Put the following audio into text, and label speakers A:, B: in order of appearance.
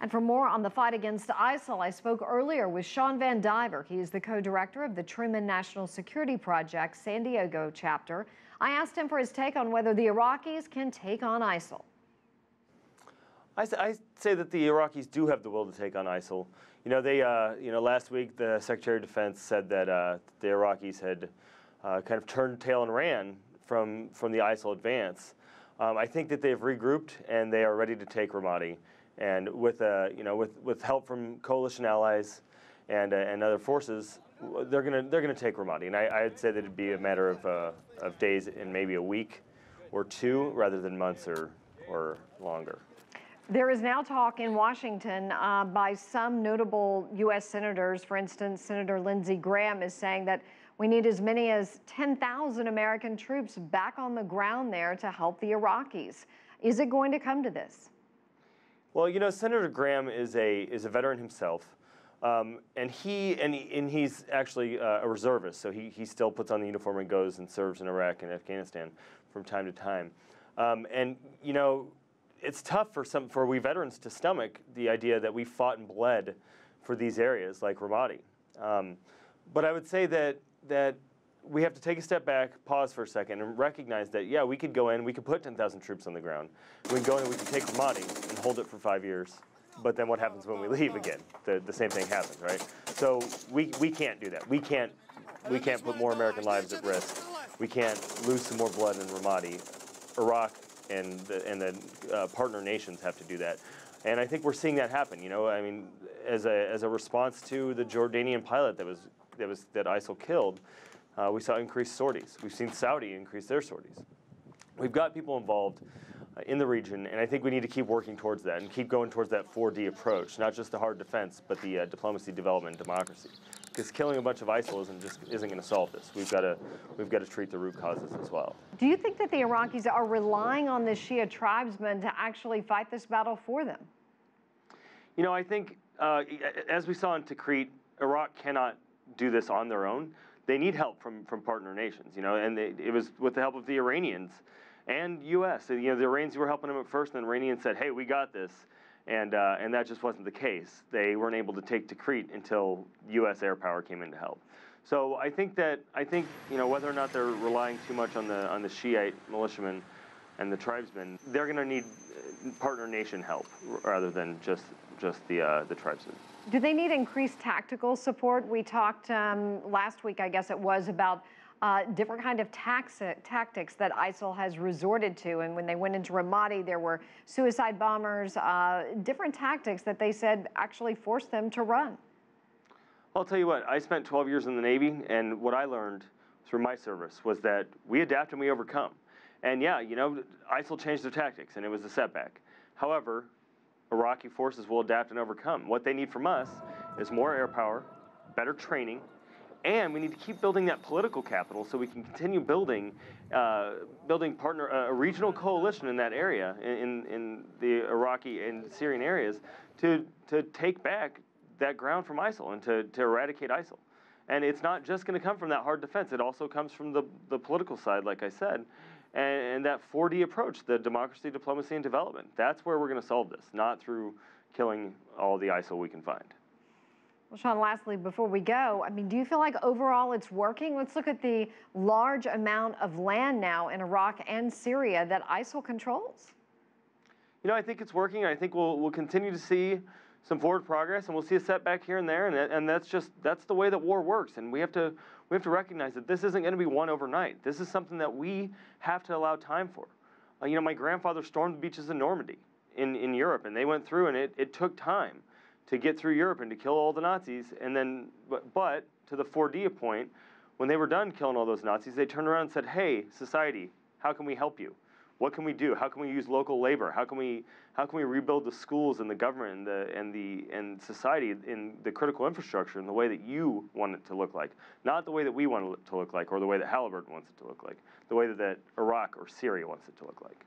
A: And for more on the fight against ISIL, I spoke earlier with Shawn Vandiver. He is the co-director of the Truman National Security Project San Diego chapter. I asked him for his take on whether the Iraqis can take on ISIL.
B: I say that the Iraqis do have the will to take on ISIL. Last week the Secretary of Defense said that the Iraqis had kind of turned tail and ran from the ISIL advance. I think that they've regrouped and they are ready to take Ramadi. And with help from coalition allies and other forces, they're gonna take Ramadi. And I'd say that it'd be a matter of days and maybe a week or two, rather than months or longer.
A: There is now talk in Washington by some notable U.S. senators. For instance, Senator Lindsey Graham is saying that we need as many as 10,000 American troops back on the ground there to help the Iraqis. Is it going to come to this?
B: Well, Senator Graham is a veteran himself, and he's actually a reservist. So he still puts on the uniform and goes and serves in Iraq and Afghanistan from time to time. It's tough for we veterans to stomach the idea that we fought and bled for these areas like Ramadi. But I would say that we have to take a step back, pause for a second, and recognize that, yeah, we could go in, we could put 10,000 troops on the ground. We can go in and we can take Ramadi and hold it for 5 years. But then what happens when we leave again? The same thing happens, right? So we can't do that. We can't put more American lives at risk. We can't lose some more blood in Ramadi. Iraq and the partner nations have to do that. And I think we're seeing that happen. I mean, as a response to the Jordanian pilot that ISIL killed, we saw increased sorties. We've seen Saudi increase their sorties. We've got people involved in the region, and I think we need to keep working towards that and keep going towards that 4D approach, not just the hard defense, but the diplomacy, development, and democracy. Because killing a bunch of ISIL isn't going to solve this. We've got to treat the root causes as well.
A: Do you think that the Iraqis are relying on the Shia tribesmen to actually fight this battle for them?
B: I think as we saw in Tikrit, Iraq cannot do this on their own. They need help from partner nations, and it was with the help of the Iranians and U.S. The Iranians were helping them at first, and the Iranians said, "Hey, we got this," and that just wasn't the case. They weren't able to take Tikrit until U.S. air power came in to help. So I think whether or not they're relying too much on the Shiite militiamen and the tribesmen, they're going to need partner nation help rather than just the tribesmen.
A: Do they need increased tactical support? We talked last week, I guess it was, about different kind of tactics that ISIL has resorted to. And when they went into Ramadi, there were suicide bombers, different tactics that they said actually forced them to run.
B: I'll tell you what, I spent 12 years in the Navy, and what I learned through my service was that we adapt and we overcome. And yeah, ISIL changed their tactics, and it was a setback. However, Iraqi forces will adapt and overcome. What they need from us is more air power, better training, and we need to keep building that political capital so we can continue building a regional coalition in that area, in the Iraqi and Syrian areas, to take back that ground from ISIL and to eradicate ISIL. And it's not just going to come from that hard defense. It also comes from the political side, like I said. And that 4D approach, the democracy, diplomacy, and development, that's where we're going to solve this, not through killing all the ISIL we can find.
A: Well, Shawn, lastly, before we go, do you feel like overall it's working? Let's look at the large amount of land now in Iraq and Syria that ISIL controls.
B: I think it's working. I think we'll continue to see some forward progress, and we'll see a setback here and there, and that's the way that war works. And we have to recognize that this isn't going to be won overnight. This is something that we have to allow time for. My grandfather stormed the beaches of Normandy in Europe, and they went through, and it took time to get through Europe and to kill all the Nazis. And then, but to the 4D point, when they were done killing all those Nazis, they turned around and said, "Hey, society, how can we help you? What can we do? How can we use local labor? How can we rebuild the schools and the government and society in the critical infrastructure in the way that you want it to look like, not the way that we want it to look like, or the way that Halliburton wants it to look like, the way that Iraq or Syria wants it to look like."